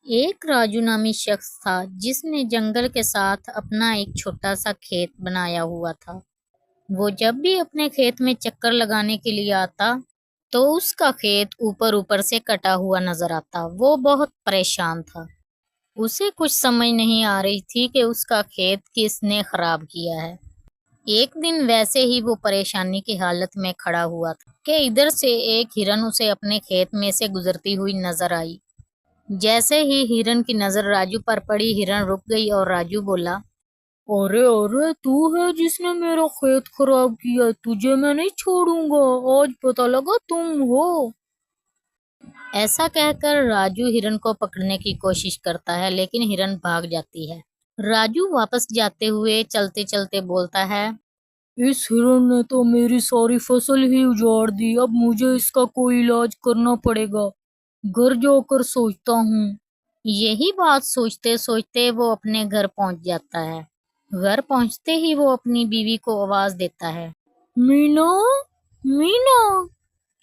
ایک راجو نامی شخص تھا جس نے جنگل کے ساتھ اپنا ایک چھوٹا سا کھیت بنایا ہوا تھا۔ وہ جب بھی اپنے کھیت میں چکر لگانے کے لیے آتا تو اس کا کھیت اوپر سے کٹا ہوا نظر آتا۔ وہ بہت پریشان تھا۔ اسے کچھ سمجھ نہیں آ رہی تھی کہ اس کا کھیت کس نے خراب کیا ہے۔ ایک دن ویسے ہی وہ پریشانی کی حالت میں کھڑا ہوا تھا کہ ادھر سے ایک ہرن اسے اپنے کھیت میں سے گزرتی ہوئی نظر آئی۔ جیسے ہی ہرن کی نظر راجو پر پڑی، ہرن رک گئی اور راجو بولا، ارے تو ہے جس نے میرا کھیت خراب کیا، تجھے میں نہیں چھوڑوں گا، آج پتہ لگا تم ہو۔ ایسا کہہ کر راجو ہرن کو پکڑنے کی کوشش کرتا ہے لیکن ہرن بھاگ جاتی ہے۔ راجو واپس جاتے ہوئے چلتے چلتے بولتا ہے، اس ہرن نے تو میری ساری فصل ہی اجاڑ دی، اب مجھے اس کا کوئی علاج کرنا پڑے گا، گھر جا کر سوچتا ہوں۔ یہی بات سوچتے سوچتے وہ اپنے گھر پہنچ جاتا ہے۔ گھر پہنچتے ہی وہ اپنی بیوی کو آواز دیتا ہے، مینا، مینا،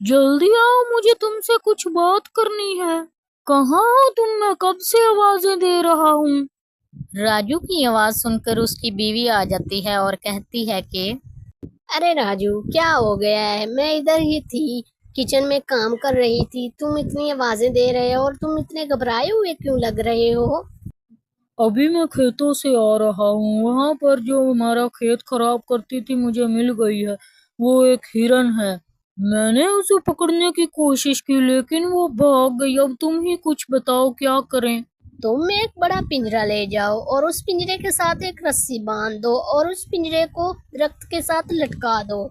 جلدی آؤ، مجھے تم سے کچھ بات کرنی ہے۔ کہاں ہو تم؟ میں کب سے آوازیں دے رہا ہوں۔ راجو کی آواز سن کر اس کی بیوی آ جاتی ہے اور کہتی ہے کہ ارے راجو، کیا ہو گیا ہے؟ میں ادھر ہی تھی، کچن میں کام کر رہی تھی، تم اتنی آوازیں دے رہے ہو اور تم اتنے گھبرائے ہوئے کیوں لگ رہے ہو؟ ابھی میں کھیتوں سے آ رہا ہوں، وہاں پر جو ہمارا کھیت خراب کرتی تھی مجھے مل گئی ہے، وہ ایک ہرن ہے۔ میں نے اسے پکڑنے کی کوشش کی لیکن وہ بھاگ گئی، اب تم ہی کچھ بتاؤ کیا کریں۔ تم ایک بڑا پنجرا لے جاؤ اور اس پنجرے کے ساتھ ایک رسی باندھ دو اور اس پنجرے کو درخت کے ساتھ لٹکا دو،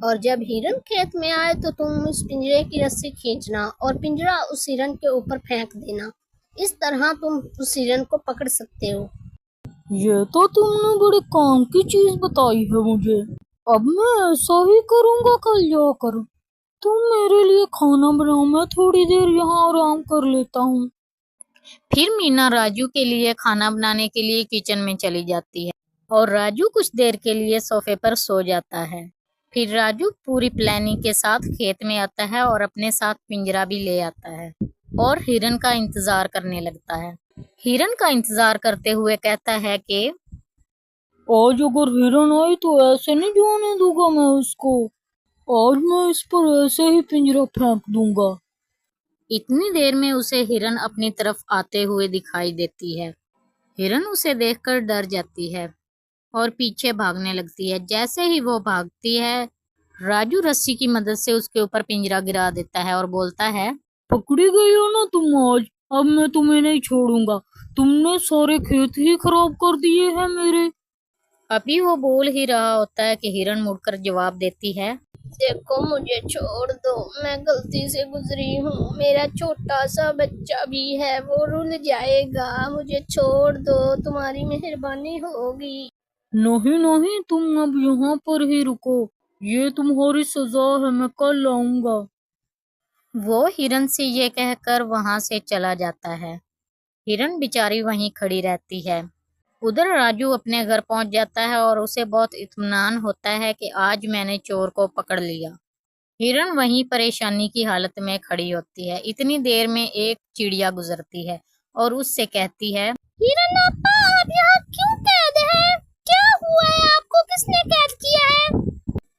اور جب ہرن کھیت میں آئے تو تم اس پنجرے کی رسی کھینچنا اور پنجرا اس ہرن کے اوپر پھینک دینا۔ اس طرح تم اس ہرن کو پکڑ سکتے ہو۔ یہ تو تم نے بڑے کام کی چیز بتائی ہے مجھے، اب میں ایسا ہی کروں گا کل جا کر۔ تم میرے لیے کھانا بناؤ، میں تھوڑی دیر یہاں آرام کر لیتا ہوں۔ پھر مینا راجو کے لیے کھانا بنانے کے لیے کچن میں چلی جاتی ہے اور راجو کچھ دیر کے لیے صوفے پر سو جاتا ہے۔ پھر راجو پوری پلاننگ کے ساتھ کھیت میں آتا ہے اور اپنے ساتھ پنجرا بھی لے آتا ہے اور ہرن کا انتظار کرنے لگتا ہے۔ ہرن کا انتظار کرتے ہوئے کہتا ہے کہ آج اگر ہرن آئی تو ایسے نہیں جانے دوں گا میں اس کو، آج میں اس پر ایسے ہی پنجرا پھینک دوں گا۔ اتنی دیر میں اسے ہرن اپنی طرف آتے ہوئے دکھائی دیتی ہے۔ ہرن اسے دیکھ کر ڈر جاتی ہے اور پیچھے بھاگنے لگتی ہے۔ جیسے ہی وہ بھاگتی ہے، راجو رسی کی مدد سے اس کے اوپر پنجرا گرا دیتا ہے اور بولتا ہے، پکڑی گئی ہو نا تم آج، اب میں تمہیں نہیں چھوڑوں گا، تم نے سارے کھیت ہی خراب کر دیے ہیں میرے۔ ابھی وہ بول ہی رہا ہوتا ہے کہ ہرن مڑ کر جواب دیتی ہے، دیکھو، مجھے چھوڑ دو، میں غلطی سے گزری ہوں، میرا چھوٹا سا بچہ بھی ہے، وہ رل جائے گا، مجھے چھوڑ دو، تمہاری مہربانی ہوگی۔ نہیں نہیں، تم اب یہاں پر ہی رکو، یہ تمہاری سزا ہے، میں کل آؤں گا۔ وہ ہرن سے یہ کہہ کر وہاں سے چلا جاتا ہے۔ ہرن بیچاری وہیں کھڑی رہتی ہے۔ ادھر راجو اپنے گھر پہنچ جاتا ہے اور اسے بہت اطمینان ہوتا ہے کہ آج میں نے چور کو پکڑ لیا۔ ہرن وہیں پریشانی کی حالت میں کھڑی ہوتی ہے۔ اتنی دیر میں ایک چڑیا گزرتی ہے اور اس سے کہتی ہے، ہرن آپا، آپ یہاں کیوں قید ہیں؟ کیا ہوا ہے آپ کو؟ کس نے قید کیا ہے؟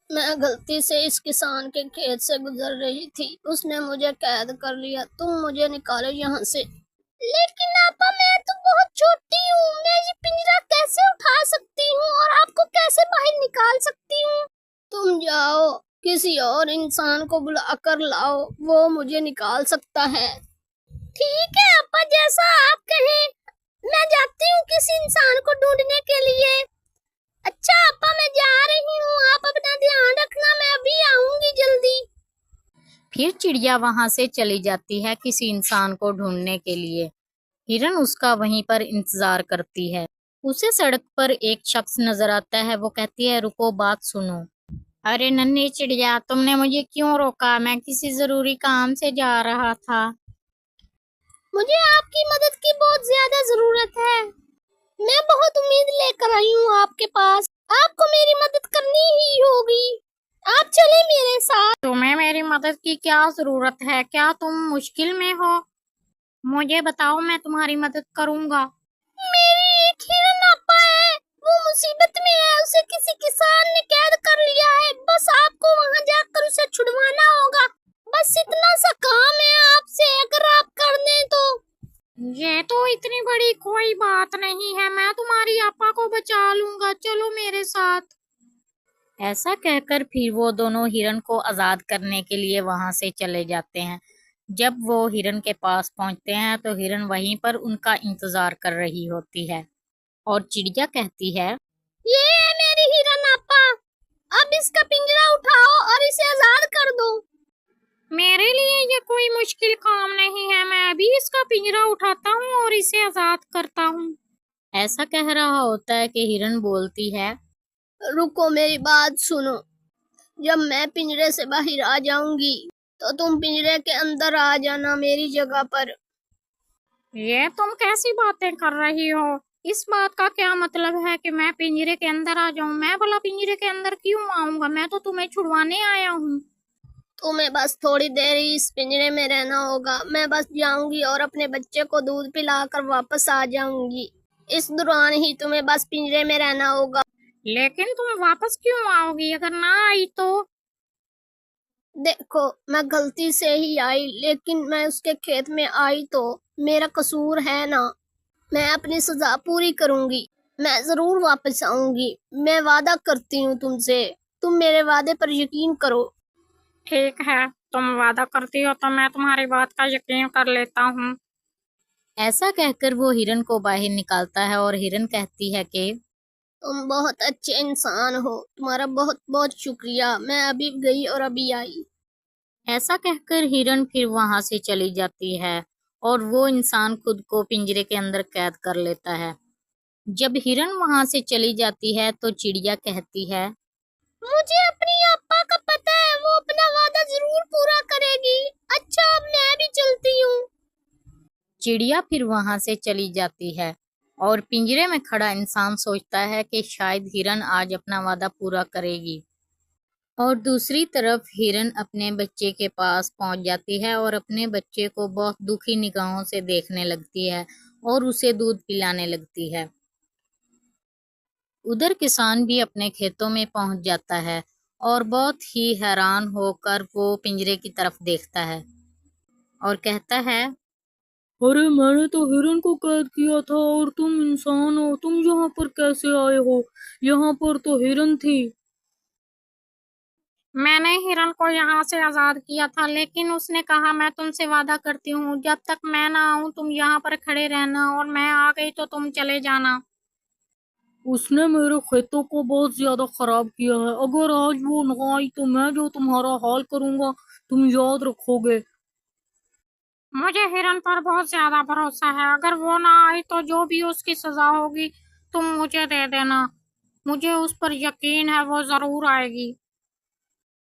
میں غلطی سے اس کسان کے کھیت سے گزر رہی تھی، اس نے مجھے قید کر لیا، تم مجھے نکالو یہاں سے۔ لیکن آپا، میں تو بہت چھوٹی ہوں، میں یہ پنجرا کیسے اٹھا سکتی ہوں اور آپ کو کیسے باہر نکال سکتی ہوں؟ تم جاؤ، کسی اور انسان کو بلا کر لاؤ، وہ مجھے نکال سکتا ہے۔ ٹھیک ہے آپا، جیسا آپ کہیں، میں جاتی ہوں کسی انسان کو ڈھونڈنے کے لیے۔ اچھا آپا، میں جا رہی ہوں، آپ اپنا دھیان رکھنا، میں ابھی آؤں گی جلدی۔ پھر چڑیا وہاں سے چلی جاتی ہے کسی انسان کو ڈھونڈنے کے لیے۔ ہرن اس کا وہیں پر انتظار کرتی ہے۔ اسے سڑک پر ایک شخص نظر آتا ہے، وہ کہتی ہے، رکو، بات سنو۔ ارے ننھی چڑیا، تم نے مجھے کیوں روکا؟ میں کسی ضروری کام سے جا رہا تھا۔ مجھے آپ کی مدد کی بہت زیادہ ضرورت ہے، میں بہت امید لے کر آئی ہوں آپ کے پاس، آپ کو میری مدد کرنی ہی ہوگی، آپ چلیں میرے ساتھ۔ تمہیں میری مدد کی کیا ضرورت ہے؟ کیا تم مشکل میں ہو؟ मुझे बताओ, मैं तुम्हारी मदद करूंगा। मेरी एक हिरन आपा है, वो मुसीबत में है, उसे किसी किसान ने कैद कर लिया है। बस आपको वहां जाकर उसे छुड़वाना होगा। बस इतना सा काम है आपसे, अगर आप कर दें तो। ये तो इतनी बड़ी कोई बात नहीं है, मैं तुम्हारी आपा को बचा लूंगा, चलो मेरे साथ। ऐसा कहकर फिर वो दोनों हिरन को आजाद करने के लिए वहां से चले जाते हैं। जब वो हिरन के पास पहुंचते हैं तो हिरन वहीं पर उनका इंतजार कर रही होती है और चिड़िया कहती है, ये है मेरी हिरन आपा, अब इसका पिंजरा उठाओ और इसे आजाद कर दो। मेरे लिए ये कोई मुश्किल काम नहीं है, मैं अभी इसका पिंजरा उठाता हूँ और इसे आजाद करता हूँ। ऐसा कह रहा होता है कि हिरन बोलती है, रुको, मेरी बात सुनो। जब मैं पिंजरे से बाहर आ जाऊंगी तो तुम पिंजरे के अंदर आ जाना मेरी जगह पर। ये तुम कैसी बातें कर रही हो? इस बात का क्या मतलब है कि मैं पिंजरे के अंदर आ जाऊं? मैं भला पिंजरे के अंदर क्यों आऊंगा? मैं तो तुम्हें छुड़वाने आया हूँ। तुम्हें बस थोड़ी देर ही इस पिंजरे में रहना होगा। मैं बस जाऊंगी और अपने बच्चे को दूध पिलाकर वापस आ जाऊंगी। इस दौरान ही तुम्हें बस पिंजरे में रहना होगा। लेकिन तुम वापस क्यों आओगी अगर ना आई तो? देखो, मैं गलती से ही आई, लेकिन मैं उसके खेत में आई तो मेरा कसूर है ना। मैं अपनी सजा पूरी करूंगी, मैं जरूर वापस आऊंगी। मैं वादा करती हूँ तुमसे, तुम मेरे वादे पर यकीन करो। ठीक है, तुम वादा करती हो तो मैं तुम्हारी बात का यकीन कर लेता हूँ। ऐसा कहकर वो हिरन को बाहर निकालता है और हिरन कहती है कि तुम बहुत अच्छे इंसान हो, तुम्हारा बहुत बहुत शुक्रिया। मैं अभी गई और अभी आई। ऐसा कहकर हिरन फिर वहां से चली जाती है और वो इंसान खुद को पिंजरे के अंदर कैद कर लेता है। जब हिरन वहां से चली जाती है तो चिड़िया कहती है, मुझे अपनी अप्पा का पता है, वो अपना वादा जरूर पूरा करेगी। अच्छा, अब मैं भी चलती हूँ। चिड़िया फिर वहां से चली जाती है और पिंजरे में खड़ा इंसान सोचता है कि शायद हिरन आज अपना वादा पूरा करेगी। और दूसरी तरफ हिरन अपने बच्चे के पास पहुंच जाती है और अपने बच्चे को बहुत दुखी निगाहों से देखने लगती है और उसे दूध पिलाने लगती है। उधर किसान भी अपने खेतों में पहुंच जाता है और बहुत ही हैरान होकर वो पिंजरे की तरफ देखता है और कहता है, अरे मैंने तो हिरन को कैद किया था और तुम इंसान हो, तुम यहाँ पर कैसे आए हो? यहाँ पर तो हिरन थी। मैंने हिरन को यहाँ से आजाद किया था, लेकिन उसने कहा मैं तुमसे वादा करती हूँ जब तक मैं ना आऊँ तुम यहाँ पर खड़े रहना और मैं आ गई तो तुम चले जाना। उसने मेरे खेतों को बहुत ज्यादा खराब किया है, अगर आज वो ना आई तो मैं जो तुम्हारा हाल करूंगा तुम याद रखोगे। मुझे हिरन पर बहुत ज्यादा भरोसा है, अगर वो ना आई तो जो भी उसकी सजा होगी तुम मुझे दे देना। मुझे उस पर यकीन है, वो जरूर आएगी।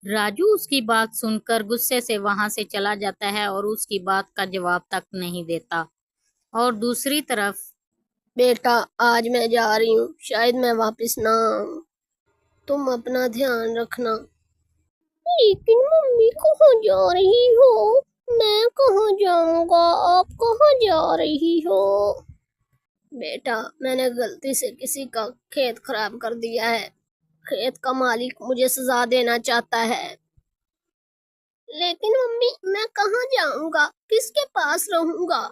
राजू उसकी बात सुनकर गुस्से से वहां से चला जाता है और उसकी बात का जवाब तक नहीं देता। और दूसरी तरफ बेटा, आज मैं जा रही हूँ, शायद मैं वापस ना आऊँ। तुम अपना ध्यान रखना। लेकिन मम्मी, कहाँ जा रही हो? मैं कहाँ जाऊंगा, आप कहाँ जा रही हो? बेटा, मैंने गलती से किसी का खेत खराब कर दिया है। खेत का मालिक मुझे सजा देना चाहता है। लेकिन मम्मी, मैं कहाँ जाऊंगा, किसके पास रहूंगा?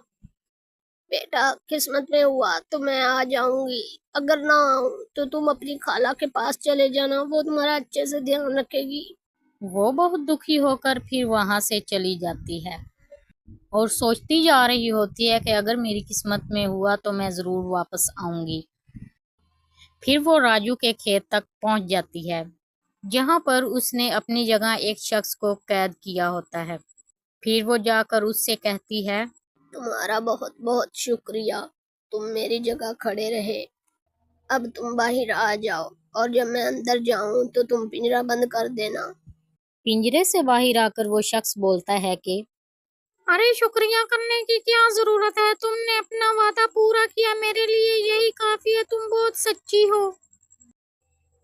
बेटा, किस्मत में हुआ तो मैं आ जाऊंगी, अगर ना आऊं तो तुम अपनी खाला के पास चले जाना, वो तुम्हारा अच्छे से ध्यान रखेगी। वो बहुत दुखी होकर फिर वहां से चली जाती है और सोचती जा रही होती है कि अगर मेरी किस्मत में हुआ तो मैं जरूर वापस आऊंगी। फिर वो राजू के खेत तक पहुंच जाती है जहां पर उसने अपनी जगह एक शख्स को कैद किया होता है। फिर वो जाकर उससे कहती है, तुम्हारा बहुत बहुत शुक्रिया, तुम मेरी जगह खड़े रहे। अब तुम बाहर आ जाओ और जब मैं अंदर जाऊं तो तुम पिंजरा बंद कर देना। पिंजरे से बाहर आकर वो शख्स बोलता है कि अरे शुक्रिया करने की क्या जरूरत है, तुमने अपना वादा पूरा किया, मेरे लिए यही काफी है, तुम बहुत सच्ची हो।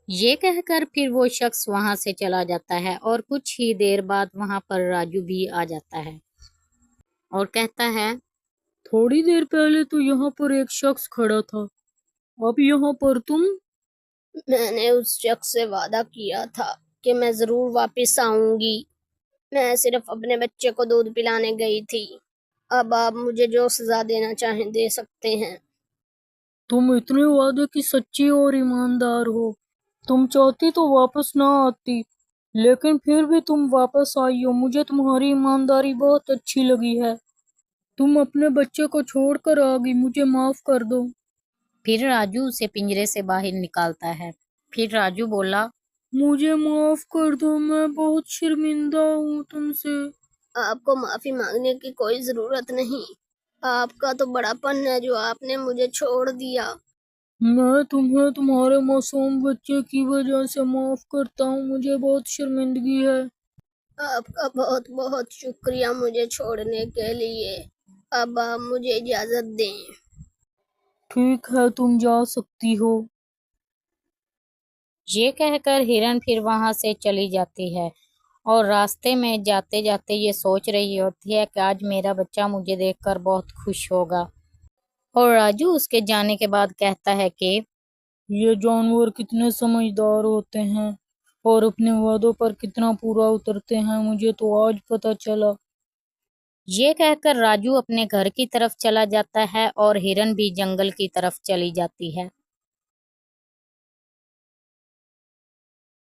ये कहकर फिर वो शख्स वहां से चला जाता है और कुछ ही देर बाद वहां पर राजू भी आ जाता है और कहता है, थोड़ी देर पहले तो यहाँ पर एक शख्स खड़ा था, अब यहाँ पर तुम। मैंने उस शख्स से वादा किया था कि मैं जरूर वापस आऊंगी। मैं सिर्फ अपने बच्चे को दूध पिलाने गई थी। अब आप मुझे जो सजा देना चाहें दे सकते हैं। तुम इतने वादे की सच्ची और ईमानदार हो। तुम चाहती तो वापस ना आती, लेकिन फिर भी तुम वापस आई हो। मुझे तुम्हारी ईमानदारी बहुत अच्छी लगी है। तुम अपने बच्चे को छोड़कर आ गई, मुझे माफ कर दो। फिर राजू उसे पिंजरे से बाहर निकालता है। फिर राजू बोला, मुझे माफ कर दो, मैं बहुत शर्मिंदा हूँ तुमसे। आपको माफी मांगने की कोई जरूरत नहीं। आपका तो बड़ापन है जो आपने मुझे छोड़ दिया। मैं तुम्हें तुम्हारे मासूम बच्चे की वजह से माफ करता हूँ, मुझे बहुत शर्मिंदगी है। आपका बहुत बहुत शुक्रिया मुझे छोड़ने के लिए। अब आप मुझे इजाजत दें। ठीक है, तुम जा सकती हो। ये कहकर हिरन फिर वहां से चली जाती है और रास्ते में जाते जाते ये सोच रही होती है कि आज मेरा बच्चा मुझे देखकर बहुत खुश होगा। और राजू उसके जाने के बाद कहता है कि ये जानवर कितने समझदार होते हैं और अपने वादों पर कितना पूरा उतरते हैं, मुझे तो आज पता चला। ये कहकर राजू अपने घर की तरफ चला जाता है और हिरन भी जंगल की तरफ चली जाती है।